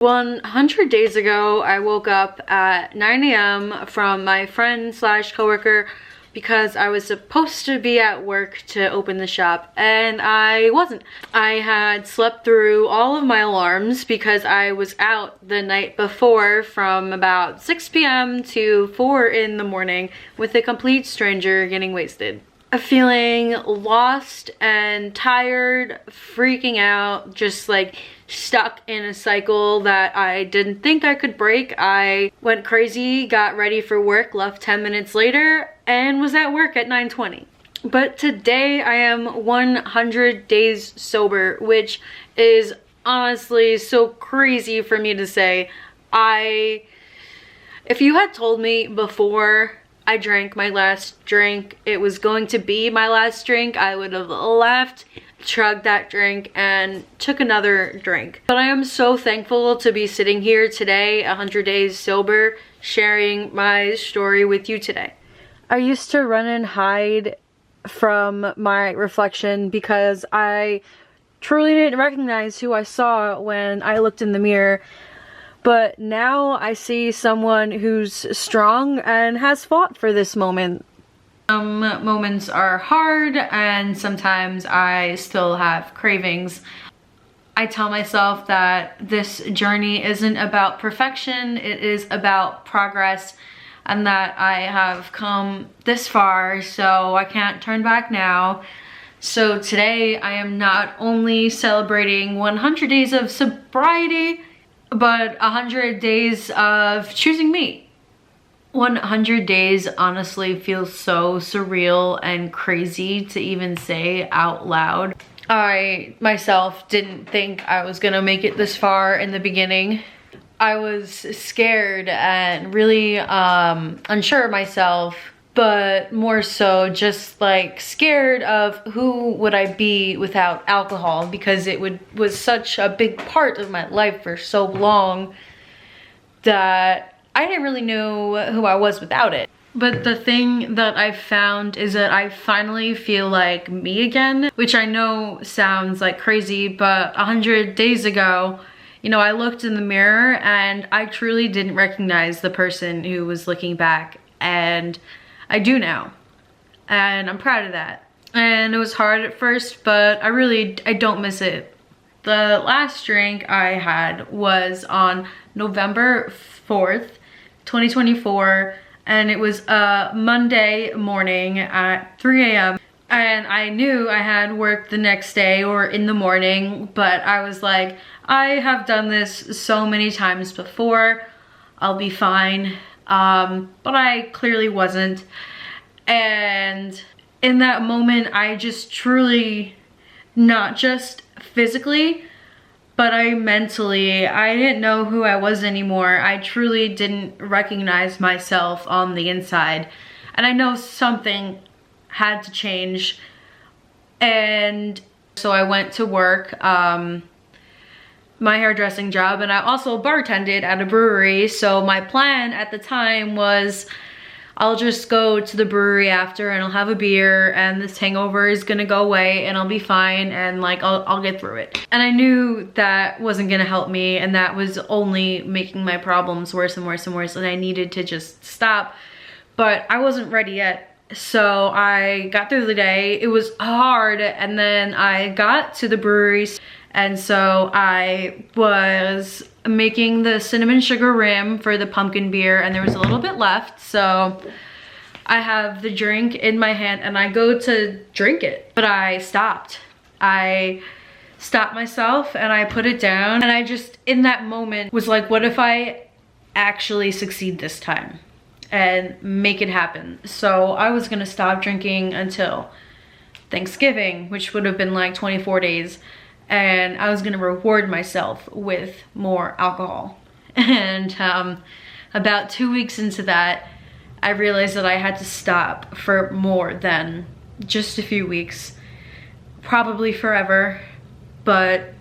100 days ago, I woke up at 9 a.m. from my friend slash coworker because I was supposed to be at work to open the shop and I wasn't. I had slept through all of my alarms because I was out the night before from about 6 p.m. to 4 in the morning with a complete stranger getting wasted. Feeling lost and tired, freaking out, just like stuck in a cycle that I didn't think I could break. I went crazy, got ready for work, left 10 minutes later, and was at work at 9:20. But today I am 100 days sober, which is honestly so crazy for me to say. If you had told me before I drank my last drink, it was going to be my last drink, I would have left, chugged that drink, and took another drink. But I am so thankful to be sitting here today, 100 days sober, sharing my story with you today. I used to run and hide from my reflection because I truly didn't recognize who I saw when I looked in the mirror. But now I see someone who's strong and has fought for this moment. Some moments are hard and sometimes I still have cravings. I tell myself that this journey isn't about perfection, it is about progress, and that I have come this far, so I can't turn back now. So today I am not only celebrating 100 days of sobriety, but 100 days of choosing me. 100 days honestly feels so surreal and crazy to even say out loud. I myself didn't think I was gonna make it this far in the beginning. I was scared and really unsure of myself, but more so just like scared of who would I be without alcohol, because it was such a big part of my life for so long that I didn't really know who I was without it. But the thing that I've found is that I finally feel like me again, which I know sounds like crazy, but 100 days ago, you know, I looked in the mirror and I truly didn't recognize the person who was looking back, and I do now, and I'm proud of that. And it was hard at first, but I don't miss it. The last drink I had was on November 4th, 2024, and it was a Monday morning at 3 a.m. And I knew I had work the next day or in the morning, but I was like, I have done this so many times before, I'll be fine. But I clearly wasn't. And in that moment, I just truly, not just physically, but I didn't know who I was anymore. I truly didn't recognize myself on the inside. And I know something had to change. And so I went to work, my hairdressing job, and I also bartended at a brewery. So my plan at the time was I'll just go to the brewery after and I'll have a beer and this hangover is gonna go away and I'll be fine, and like I'll get through it. And I knew that wasn't gonna help me, and that was only making my problems worse and worse and worse, and I needed to just stop. But I wasn't ready yet. So I got through the day. It was hard, and then I got to the brewery. And so I was making the cinnamon sugar rim for the pumpkin beer, and there was a little bit left. So I have the drink in my hand and I go to drink it, but I stopped. I stopped myself and I put it down, and I just, in that moment, was like, what if I actually succeed this time and make it happen? So I was gonna stop drinking until Thanksgiving, which would have been like 24 days. And I was gonna reward myself with more alcohol. And about 2 weeks into that, I realized that I had to stop for more than just a few weeks, probably forever, but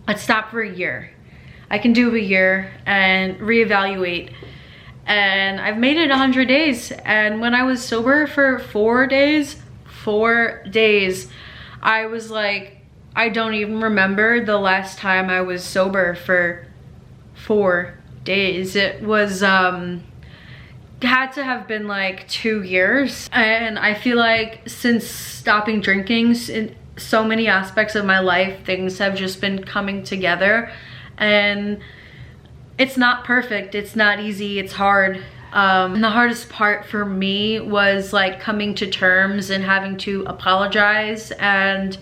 I'd stop for a year. I can do a year and reevaluate. And I've made it 100 days. And when I was sober for 4 days, I was like, I don't even remember the last time I was sober for 4 days. It was had to have been like 2 years, and I feel like since stopping drinking, in so many aspects of my life, things have just been coming together, and it's not perfect, it's not easy, it's hard. And the hardest part for me was like coming to terms and having to apologize and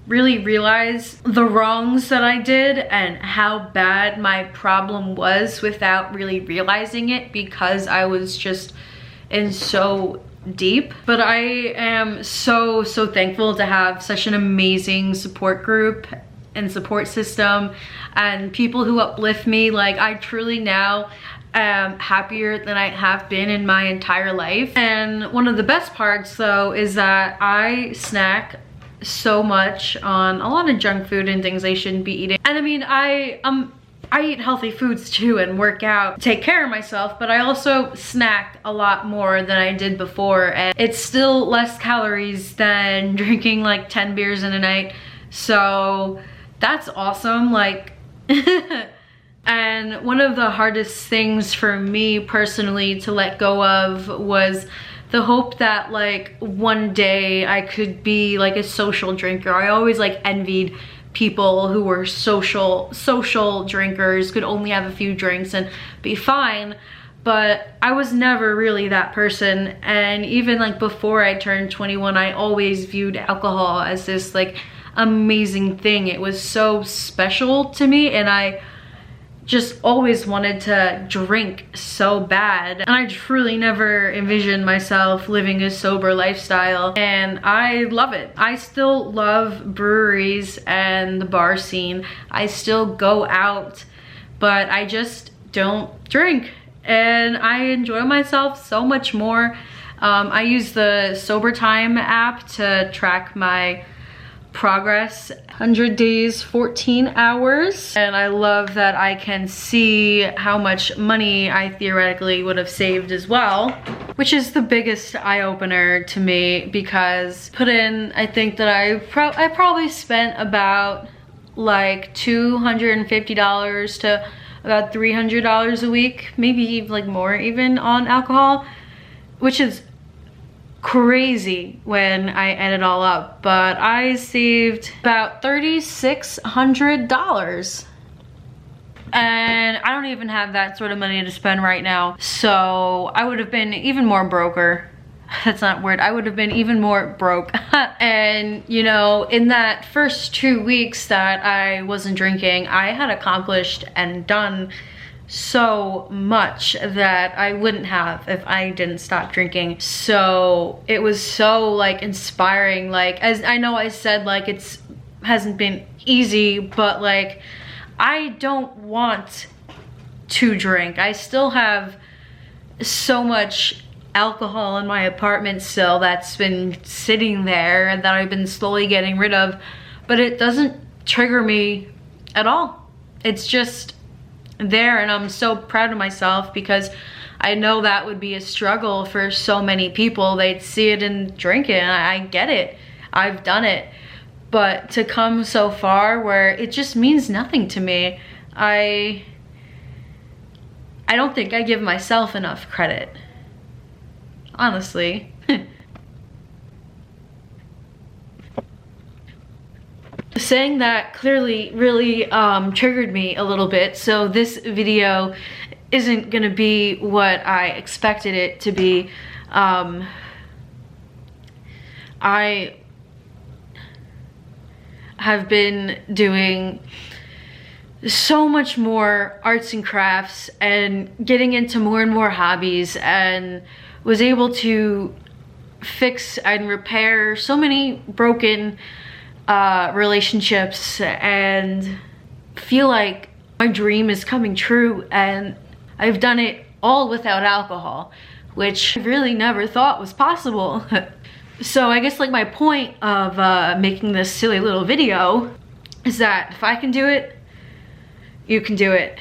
really realize the wrongs that I did and how bad my problem was without really realizing it, because I was just in so deep. But I am so thankful to have such an amazing support group and support system and people who uplift me. Like, I truly now am happier than I have been in my entire life. And one of the best parts though is that I snack so much on a lot of junk food and things I shouldn't be eating. And I mean, I eat healthy foods too and work out, take care of myself, but I also snack a lot more than I did before, and it's still less calories than drinking like 10 beers in a night. So that's awesome. Like and one of the hardest things for me personally to let go of was the hope that like one day I could be like a social drinker. I always like envied people who were social drinkers, could only have a few drinks and be fine, but I was never really that person. And even like before I turned 21, I always viewed alcohol as this like amazing thing. It was so special to me, and I just always wanted to drink so bad. And I truly never envisioned myself living a sober lifestyle, and I love it. I still love breweries and the bar scene. I still go out, but I just don't drink, and I enjoy myself so much more. I use the Sober Time app to track my progress, 100 days, 14 hours. And I love that I can see how much money I theoretically would have saved as well, which is the biggest eye-opener to me, because I think that I probably spent about like $250 to about $300 a week, maybe like more even, on alcohol, which is crazy when I add it all up. But I saved about $3,600, and I don't even have that sort of money to spend right now. So I would have been even more broker. That's not a word. I would have been even more broke. And you know, in that first 2 weeks that I wasn't drinking, I had accomplished and done so much that I wouldn't have if I didn't stop drinking. So it was so like inspiring. Like, as I know I said, like hasn't been easy, but like I don't want to drink. I still have so much alcohol in my apartment still that's been sitting there that I've been slowly getting rid of, but it doesn't trigger me at all. It's just there, and I'm so proud of myself, because I know that would be a struggle for so many people. They'd see it and drink it, and I get it. I've done it. But to come so far where it just means nothing to me, I don't think I give myself enough credit, honestly. Saying that clearly really triggered me a little bit, so this video isn't gonna be what I expected it to be. I have been doing so much more arts and crafts and getting into more and more hobbies, and was able to fix and repair so many broken relationships, and feel like my dream is coming true, and I've done it all without alcohol, which I really never thought was possible. So I guess like my point of making this silly little video is that if I can do it, you can do it.